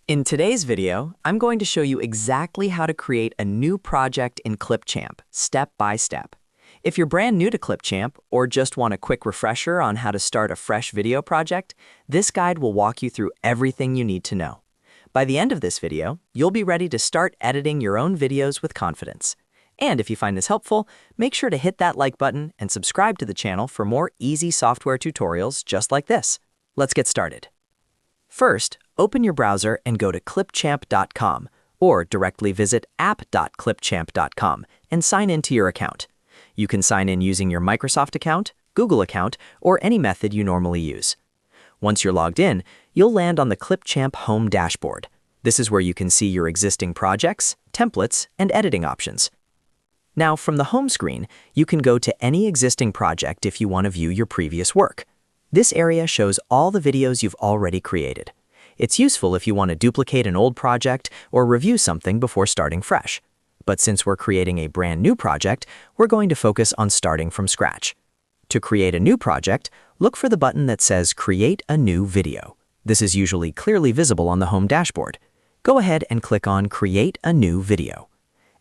In today's video, I'm going to show you exactly how to create a new project in Clipchamp, step by step. If you're brand new to Clipchamp or just want a quick refresher on how to start a fresh video project, this guide will walk you through everything you need to know. By the end of this video, you'll be ready to start editing your own videos with confidence. And if you find this helpful, make sure to hit that like button and subscribe to the channel for more easy software tutorials just like this. Let's get started. First, open your browser and go to clipchamp.com or directly visit app.clipchamp.com and sign into your account. You can sign in using your Microsoft account, Google account, or any method you normally use. Once you're logged in, you'll land on the Clipchamp home dashboard. This is where you can see your existing projects, templates, and editing options. Now, from the home screen, you can go to any existing project if you want to view your previous work. This area shows all the videos you've already created. It's useful if you want to duplicate an old project or review something before starting fresh. But since we're creating a brand new project, we're going to focus on starting from scratch. To create a new project, look for the button that says Create a New Video. This is usually clearly visible on the home dashboard. Go ahead and click on Create a New Video.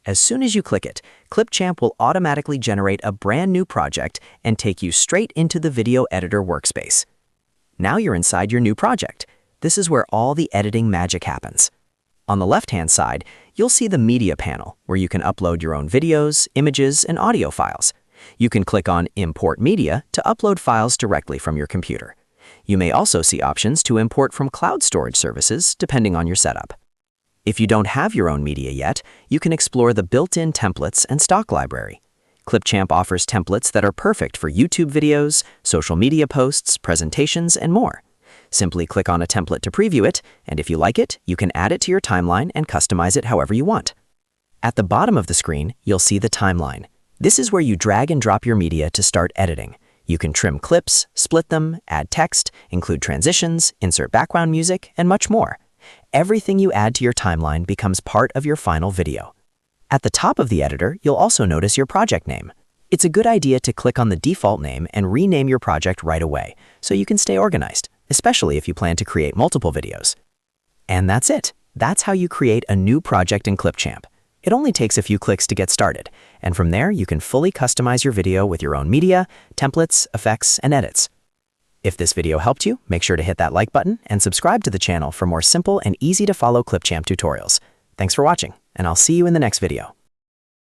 As soon as you click it, Clipchamp will automatically generate a brand new project and take you straight into the video editor workspace. Now you're inside your new project. This is where all the editing magic happens. On the left-hand side, you'll see the media panel, where you can upload your own videos, images, and audio files. You can click on Import Media to upload files directly from your computer. You may also see options to import from cloud storage services, depending on your setup. If you don't have your own media yet, you can explore the built-in templates and stock library. Clipchamp offers templates that are perfect for YouTube videos, social media posts, presentations, and more. Simply click on a template to preview it, and if you like it, you can add it to your timeline and customize it however you want. At the bottom of the screen, you'll see the timeline. This is where you drag and drop your media to start editing. You can trim clips, split them, add text, include transitions, insert background music, and much more. Everything you add to your timeline becomes part of your final video. At the top of the editor, you'll also notice your project name. It's a good idea to click on the default name and rename your project right away so you can stay organized, especially if you plan to create multiple videos. And that's it. That's how you create a new project in Clipchamp. It only takes a few clicks to get started, and from there you can fully customize your video with your own media, templates, effects, and edits. If this video helped you, make sure to hit that like button and subscribe to the channel for more simple and easy to follow Clipchamp tutorials. Thanks for watching, and I'll see you in the next video.